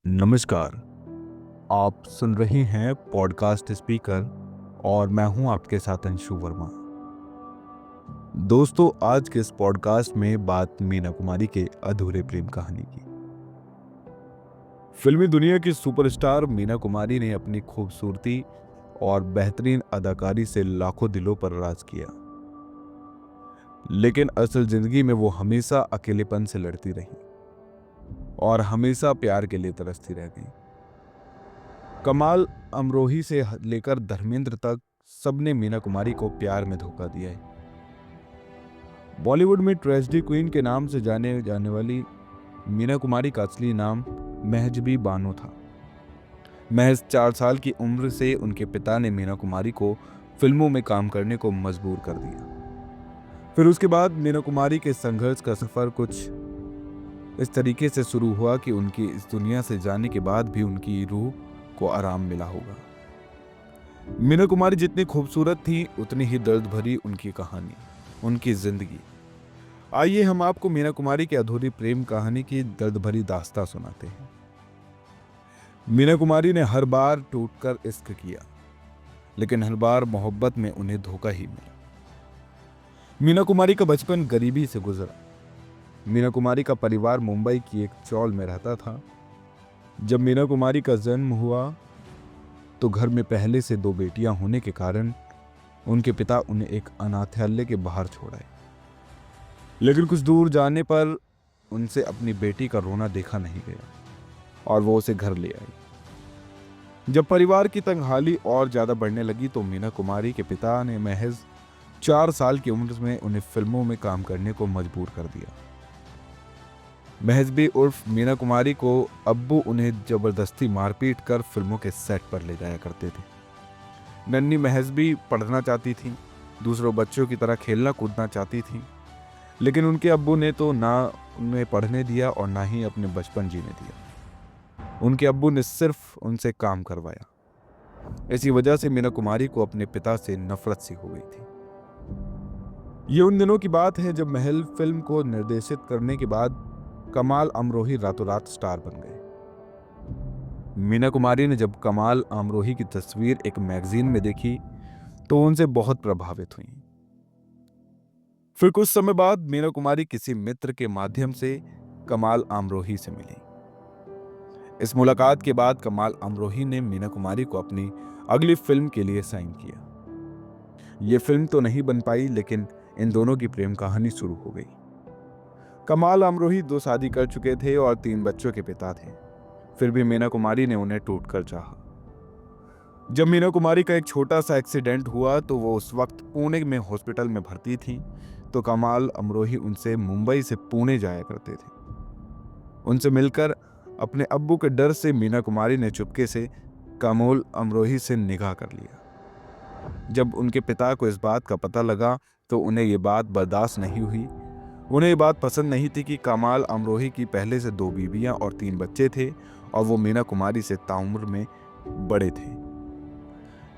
नमस्कार। आप सुन रहे हैं पॉडकास्ट स्पीकर और मैं हूं आपके साथ अंशु वर्मा। दोस्तों, आज के इस पॉडकास्ट में बात मीना कुमारी के अधूरे प्रेम कहानी की। फिल्मी दुनिया की सुपरस्टार मीना कुमारी ने अपनी खूबसूरती और बेहतरीन अदाकारी से लाखों दिलों पर राज किया, लेकिन असल जिंदगी में वो हमेशा अकेलेपन से लड़ती रही और हमेशा प्यार के लिए तरसती रह गई। कमाल अमरोही से लेकर धर्मेंद्र तक सबने मीना कुमारी को प्यार में धोखा दिया है। बॉलीवुड में ट्रेजेडी क्वीन के नाम से जाने जाने वाली मीना कुमारी का असली नाम महजबी बानो था। महज 4 साल की उम्र से उनके पिता ने मीना कुमारी को फिल्मों में काम करने को मजबूर कर दिया। फिर उसके बाद मीना कुमारी के संघर्ष का सफर कुछ इस तरीके से शुरू हुआ कि उनकी इस दुनिया से जाने के बाद भी उनकी रूह को आराम मिला होगा। मीना कुमारी जितनी खूबसूरत थी, उतनी ही दर्द भरी उनकी कहानी, उनकी जिंदगी। आइए हम आपको मीना कुमारी की अधूरी प्रेम कहानी की दर्द भरी दास्तां सुनाते हैं। मीना कुमारी ने हर बार टूटकर इश्क किया, लेकिन हर बार मोहब्बत में उन्हें धोखा ही मिला। मीना कुमारी का बचपन गरीबी से गुजरा। मीना कुमारी का परिवार मुंबई की एक चौल में रहता था। जब मीना कुमारी का जन्म हुआ तो घर में पहले से 2 बेटियां होने के कारण उनके पिता उन्हें एक अनाथालय के बाहर छोड़ आए। लेकिन कुछ दूर जाने पर उनसे अपनी बेटी का रोना देखा नहीं गया और वो उसे घर ले आई। जब परिवार की तंगहाली और ज्यादा बढ़ने लगी तो मीना कुमारी के पिता ने महज 4 साल की उम्र में उन्हें फिल्मों में काम करने को मजबूर कर दिया। महजबी उर्फ मीना कुमारी को अब्बू उन्हें जबरदस्ती मारपीट कर फिल्मों के सेट पर ले जाया करते थे। नन्ही महजबी पढ़ना चाहती थी, दूसरों बच्चों की तरह खेलना कूदना चाहती थी, लेकिन उनके अब्बू ने तो ना उन्हें पढ़ने दिया और ना ही अपने बचपन जीने दिया। उनके अब्बू ने सिर्फ उनसे काम करवाया। इसी वजह से मीना कुमारी को अपने पिता से नफरत सी हो गई थी। ये उन दिनों की बात है जब महल फिल्म को निर्देशित करने के बाद कमाल अमरोही रातों रात स्टार बन गए। मीना कुमारी ने जब कमाल अमरोही की तस्वीर एक मैगजीन में देखी तो उनसे बहुत प्रभावित हुई। फिर कुछ समय बाद मीना कुमारी किसी मित्र के माध्यम से कमाल अमरोही से मिली। इस मुलाकात के बाद कमाल अमरोही ने मीना कुमारी को अपनी अगली फिल्म के लिए साइन किया। यह फिल्म तो नहीं बन पाई, लेकिन इन दोनों की प्रेम कहानी शुरू हो गई। कमाल अमरोही 2 शादी कर चुके थे और 3 बच्चों के पिता थे। फिर भी मीना कुमारी ने उन्हें टूटकर चाहा। जब मीना कुमारी का एक छोटा सा एक्सीडेंट हुआ तो वो उस वक्त पुणे में हॉस्पिटल में भर्ती थी, तो कमाल अमरोही उनसे मुंबई से पुणे जाया करते थे। उनसे मिलकर अपने अब्बू के डर से मीना कुमारी ने चुपके से कमाल अमरोही से निकाह कर लिया। जब उनके पिता को इस बात का पता लगा तो उन्हें ये बात बर्दाश्त नहीं हुई। उन्हें ये बात पसंद नहीं थी कि कमाल अमरोही की पहले से 2 बीवियां और 3 बच्चे थे और वो मीना कुमारी से ताउम्र में बड़े थे।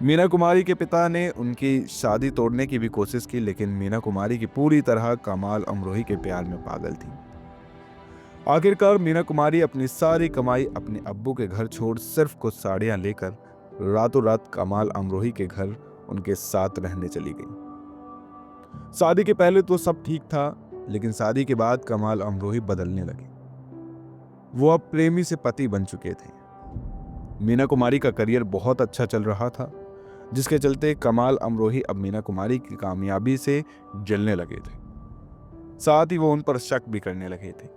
मीना कुमारी के पिता ने उनकी शादी तोड़ने की भी कोशिश की, लेकिन मीना कुमारी की पूरी तरह कमाल अमरोही के प्यार में पागल थी। आखिरकार मीना कुमारी अपनी सारी कमाई अपने अब्बू के घर छोड़ सिर्फ कुछ साड़ियां लेकर रातों रात कमाल अमरोही के घर उनके साथ रहने चली गई। शादी के पहले तो सब ठीक था, लेकिन शादी के बाद कमाल अमरोही बदलने लगे। वो अब प्रेमी से पति बन चुके थे। मीना कुमारी का करियर बहुत अच्छा चल रहा था, जिसके चलते कमाल अमरोही अब मीना कुमारी की कामयाबी से जलने लगे थे। साथ ही वो उन पर शक भी करने लगे थे।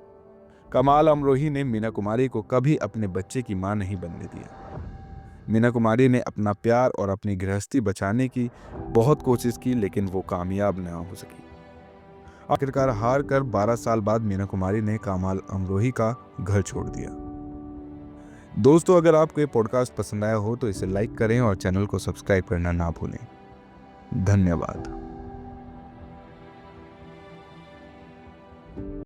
कमाल अमरोही ने मीना कुमारी को कभी अपने बच्चे की मां नहीं बनने दिया। मीना कुमारी ने अपना प्यार और अपनी गृहस्थी बचाने की बहुत कोशिश की, लेकिन वो कामयाब न हो सकी। आखिरकार हार कर 12 साल बाद मीना कुमारी ने कमाल अमरोही का घर छोड़ दिया। दोस्तों, अगर आपको ये पॉडकास्ट पसंद आया हो तो इसे लाइक करें और चैनल को सब्सक्राइब करना ना भूलें। धन्यवाद।